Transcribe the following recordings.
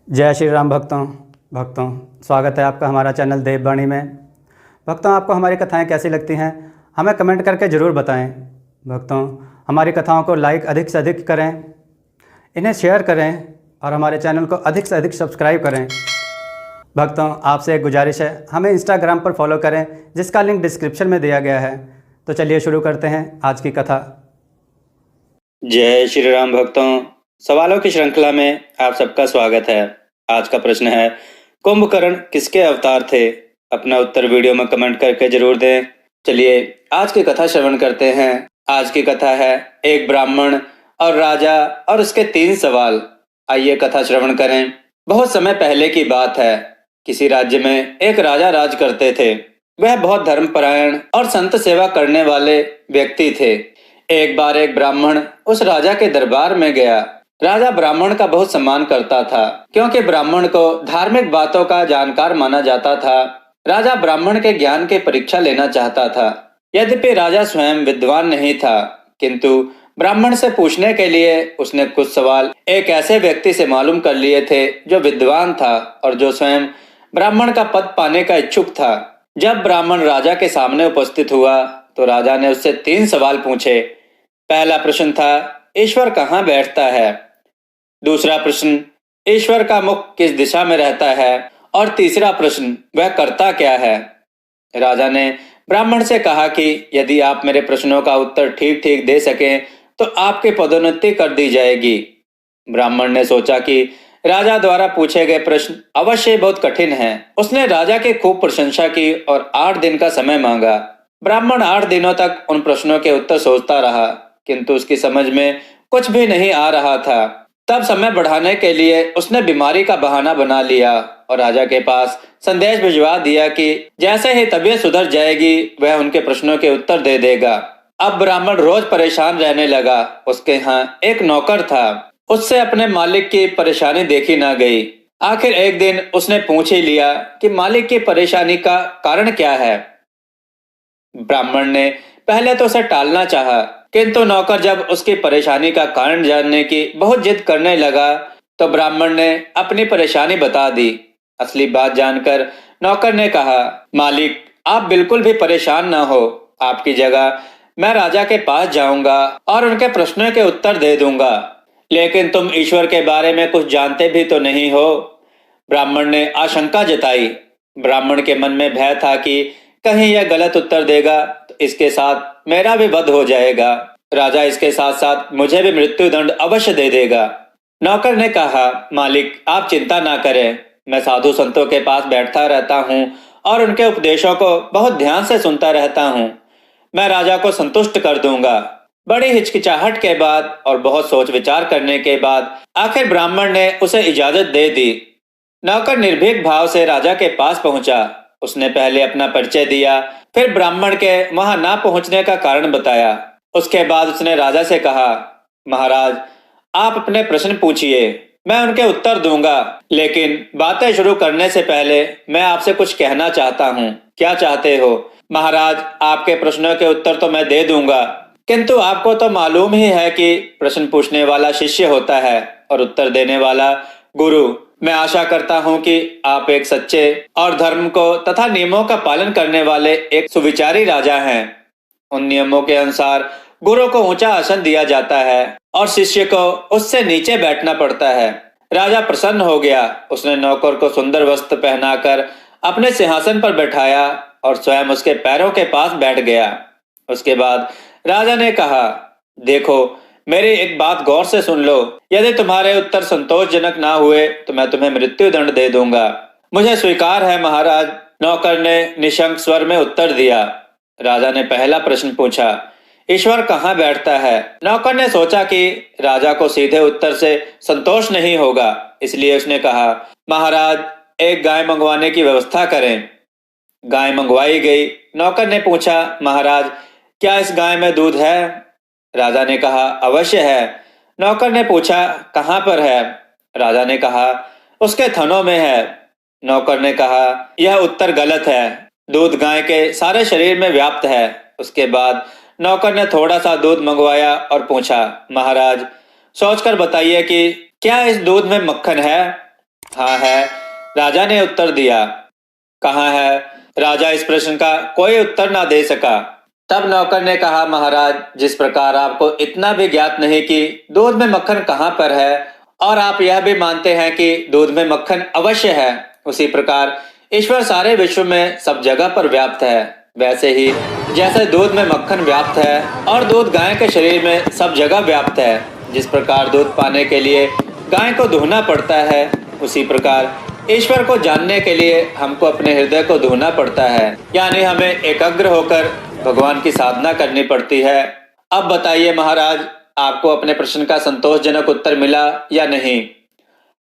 जय श्री राम भक्तों स्वागत है आपका हमारा चैनल देववाणी में। भक्तों, आपको हमारी कथाएं कैसी लगती हैं हमें कमेंट करके ज़रूर बताएं। भक्तों, हमारी कथाओं को लाइक अधिक से अधिक करें, इन्हें शेयर करें और हमारे चैनल को अधिक से अधिक सब्सक्राइब करें। भक्तों, आपसे एक गुजारिश है, हमें इंस्टाग्राम पर फॉलो करें जिसका लिंक डिस्क्रिप्शन में दिया गया है। तो चलिए शुरू करते हैं आज की कथा। जय श्री राम भक्तों, सवालों की श्रृंखला में आप सबका स्वागत है। आज का प्रश्न है, कुंभकर्ण किसके अवतार थे? अपना उत्तर वीडियो में कमेंट करके जरूर दें। चलिए आज की कथा श्रवण करते हैं। आज की कथा है एक ब्राह्मण और राजा और उसके 3 सवाल। आइए कथा श्रवण करें। बहुत समय पहले की बात है। किसी राज्य में एक राजा राज करते थे। वह बहुत धर्मपरायण और संत सेवा करने वाले व्यक्ति थे। एक बार एक ब्राह्मण उस राजा के दरबार में गया। राजा ब्राह्मण का बहुत सम्मान करता था, क्योंकि ब्राह्मण को धार्मिक बातों का जानकार माना जाता था। राजा ब्राह्मण के ज्ञान की परीक्षा लेना चाहता था। यद्यपि राजा स्वयं विद्वान नहीं था, किंतु ब्राह्मण से पूछने के लिए उसने कुछ सवाल एक ऐसे व्यक्ति से मालूम कर लिए थे जो विद्वान था और जो स्वयं ब्राह्मण का पद पाने का इच्छुक था। जब ब्राह्मण राजा के सामने उपस्थित हुआ तो राजा ने उससे 3 सवाल पूछे। पहला प्रश्न था, ईश्वर कहाँ बैठता है? दूसरा प्रश्न, ईश्वर का मुख किस दिशा में रहता है? और तीसरा प्रश्न, वह करता क्या है? राजा ने ब्राह्मण से कहा कि यदि आप मेरे प्रश्नों का उत्तर ठीक ठीक दे सकें तो आपकी पदोन्नति कर दी जाएगी। ब्राह्मण ने सोचा कि राजा द्वारा पूछे गए प्रश्न अवश्य बहुत कठिन हैं। उसने राजा की खूब प्रशंसा की और 8 दिन का समय मांगा। ब्राह्मण 8 दिनों तक उन प्रश्नों के उत्तर सोचता रहा, किंतु उसकी समझ में कुछ भी नहीं आ रहा था। तब समय बढ़ाने के लिए उसने बीमारी का बहाना बना लिया और राजा के पास संदेश भिजवा दिया कि जैसे ही तबीयत सुधर जाएगी वह उनके प्रश्नों के उत्तर दे देगा। अब ब्राह्मण रोज परेशान रहने लगा। उसके यहाँ एक नौकर था। उससे अपने मालिक की परेशानी देखी ना गई। आखिर एक दिन उसने पूछ ही लिया कि मालिक की परेशानी का कारण क्या है। ब्राह्मण ने पहले तो उसे टालना चाहा, किंतु नौकर जब उसकी परेशानी का कारण जानने की बहुत जिद करने लगा तो ब्राह्मण ने अपनी परेशानी बता दी। असली बात जानकर नौकर ने कहा, मालिक आप बिल्कुल भी परेशान ना हो। आपकी जगह मैं राजा के पास जाऊंगा और उनके प्रश्नों के उत्तर दे दूंगा। लेकिन तुम ईश्वर के बारे में कुछ जानते भी तो नहीं हो। ब्राह्मण ने आशंका जताई। ब्राह्मण के मन में भय था कि कहीं यह गलत उत्तर देगा तो इसके साथ मेरा भी वध हो जाएगा। राजा इसके साथ साथ मुझे भी मृत्यु दंड अवश्य दे देगा। नौकर ने कहा, मालिक आप चिंता ना करें। मैं साधु संतों के पास बैठता रहता हूँ और उनके उपदेशों को बहुत ध्यान से सुनता रहता हूँ। मैं राजा को संतुष्ट कर दूंगा। बड़ी हिचकिचाहट के बाद और बहुत सोच विचार करने के बाद आखिर ब्राह्मण ने उसे इजाजत दे दी। नौकर निर्भीक भाव से राजा के पास पहुंचा। उसने पहले अपना परिचय दिया, फिर ब्राह्मण के वहां ना पहुंचने का कारण बताया। उसके बाद उसने राजा से कहा, महाराज आप अपने प्रश्न पूछिए, मैं उनके उत्तर दूंगा, लेकिन बातें शुरू करने से पहले मैं आपसे कुछ कहना चाहता हूँ। क्या चाहते हो? महाराज आपके प्रश्नों के उत्तर तो मैं दे दूंगा, किंतु आपको तो मालूम ही है कि प्रश्न पूछने वाला शिष्य होता है और उत्तर देने वाला गुरु। मैं आशा करता हूं कि आप एक सच्चे और धर्म को तथा नियमों का पालन करने वाले एक सुविचारी राजा हैं। उन नियमों के अनुसार गुरु को ऊंचा आसन दिया जाता है और शिष्य को उससे नीचे बैठना पड़ता है। राजा प्रसन्न हो गया। उसने नौकर को सुंदर वस्त्र पहनाकर अपने सिंहासन पर बैठाया और स्वयं उसके पैरों के पास बैठ गया। उसके बाद राजा ने कहा, देखो मेरी एक बात गौर से सुन लो। यदि तुम्हारे उत्तर संतोषजनक ना हुए तो मैं तुम्हें मृत्यु दंड दे दूंगा। मुझे स्वीकार है महाराज, नौकर ने निशंक स्वर में उत्तर दिया। राजा ने पहला प्रश्न पूछा, ईश्वर कहाँ बैठता है? नौकर ने सोचा कि राजा को सीधे उत्तर से संतोष नहीं होगा, इसलिए उसने कहा, महाराज एक गाय मंगवाने की व्यवस्था करें। गाय मंगवाई गई। नौकर ने पूछा, महाराज क्या इस गाय में दूध है? राजा ने कहा, अवश्य है। नौकर ने पूछा, कहाँ पर है? राजा ने कहा, उसके थनों में है। नौकर ने कहा, यह उत्तर गलत है। दूध गाय के सारे शरीर में व्याप्त है। उसके बाद नौकर ने थोड़ा सा दूध मंगवाया और पूछा, महाराज सोचकर बताइए कि क्या इस दूध में मक्खन है? हाँ है, राजा ने उत्तर दिया। कहाँ है? राजा इस प्रश्न का कोई उत्तर ना दे सका। तब नौकर ने कहा, महाराज, जिस प्रकार आपको इतना भी ज्ञात नहीं कि दूध में मक्खन कहाँ पर है और आप यह भी मानते हैं कि दूध में मक्खन अवश्य है, उसी प्रकार ईश्वर सारे विश्व में सब जगह पर व्याप्त है। वैसे ही जैसे दूध में मक्खन व्याप्त है और दूध गाय के शरीर में सब जगह व्याप्त है, जिस प्रकार दूध पाने के लिए गाय को दुहना पड़ता है, उसी प्रकार ईश्वर को जानने के लिए हमको अपने हृदय को धोना पड़ता है, यानी हमें एकाग्र होकर भगवान की साधना करनी पड़ती है। अब बताइए महाराज, आपको अपने प्रश्न का संतोषजनक उत्तर मिला या नहीं?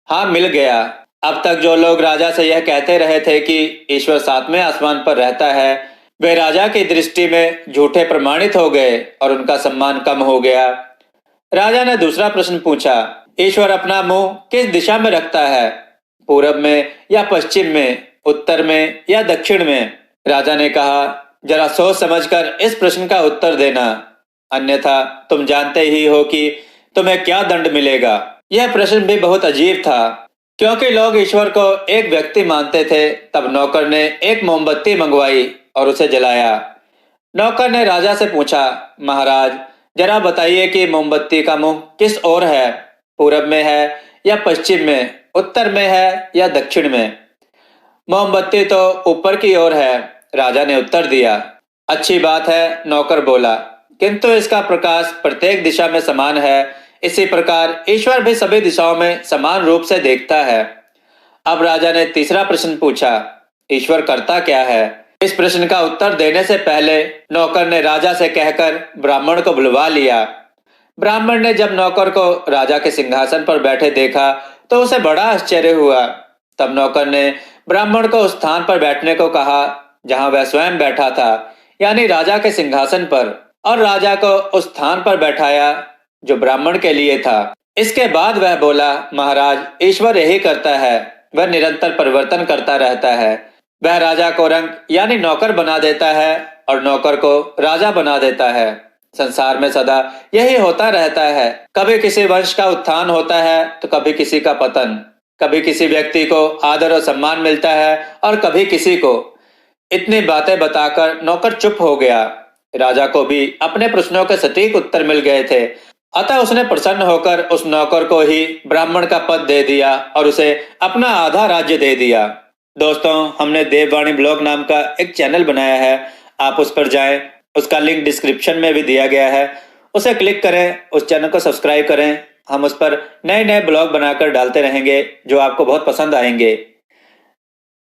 हाँ, मिल गया। अब तक जो लोग राजा से यह कहते रहे थे कि ईश्वर सातवें आसमान पर रहता है, वे राजा की दृष्टि में झूठे प्रमाणित हो गए और उनका सम्मान कम हो गया। राजा ने दूसरा प्रश्न पूछा, ईश्वर अपना मुंह किस दिशा में रखता है? पूरब में या पश्चिम में, उत्तर में या दक्षिण में? राजा ने कहा, जरा सोच समझकर इस प्रश्न का उत्तर देना, अन्यथा तुम जानते ही हो कि तुम्हें क्या दंड मिलेगा। यह प्रश्न भी बहुत अजीब था, क्योंकि लोग ईश्वर को एक व्यक्ति मानते थे। तब नौकर ने एक मोमबत्ती मंगवाई और उसे जलाया। नौकर ने राजा से पूछा, महाराज, जरा बताइए कि मोमबत्ती का मुंह किस ओर है? पूरब में है या पश्चिम में, उत्तर में है या दक्षिण में? मोमबत्ती तो ऊपर की ओर है, राजा ने उत्तर दिया। अच्छी बात है, नौकर बोला, किंतु इसका प्रकाश प्रत्येक दिशा में समान है। इसी प्रकार ईश्वर भी सभी दिशाओं में समान रूप से देखता है। अब राजा ने तीसरा प्रश्न पूछा, ईश्वर करता क्या है? इस प्रश्न का उत्तर देने से पहले नौकर ने राजा से कहकर ब्राह्मण को बुलवा लिया। ब्राह्मण ने जब नौकर को राजा के सिंहासन पर बैठे देखा तो उसे बड़ा आश्चर्य हुआ। तब नौकर ने ब्राह्मण को उस स्थान पर बैठने को कहा जहां वह स्वयं बैठा था, यानी राजा के सिंहासन पर, और राजा को उस स्थान पर बैठाया जो ब्राह्मण के लिए था। इसके बाद वह बोला, महाराज, ईश्वर यही करता है, वह निरंतर परिवर्तन करता रहता है। वह राजा को रंग यानी नौकर बना देता है और नौकर को राजा बना देता है। संसार में सदा यही होता रहता है। कभी किसी वंश का उत्थान होता है तो कभी किसी का पतन, कभी किसी व्यक्ति को आदर और सम्मान मिलता है और कभी किसी को। इतनी बातें बताकर नौकर चुप हो गया। राजा को भी अपने प्रश्नों के सटीक उत्तर मिल गए थे, अतः उसने प्रसन्न होकर उस नौकर को ही ब्राह्मण का पद दे दिया और उसे अपना आधा राज्य दे दिया। दोस्तों, हमने देववाणी ब्लॉग नाम का एक चैनल बनाया है, आप उस पर जाएं, उसका लिंक डिस्क्रिप्शन में भी दिया गया है, उसे क्लिक करें, उस चैनल को सब्सक्राइब करें। हम उस पर नए नए ब्लॉग बनाकर डालते रहेंगे जो आपको बहुत पसंद आएंगे।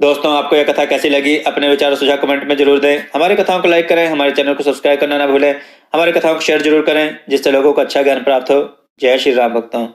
दोस्तों, आपको यह कथा कैसी लगी? अपने विचार और सुझाव कमेंट में जरूर दें। हमारी कथाओं को लाइक करें, हमारे चैनल को सब्सक्राइब करना ना भूलें। हमारी कथाओं को शेयर जरूर करें जिससे लोगों को अच्छा ज्ञान प्राप्त हो। जय श्री राम भक्तों।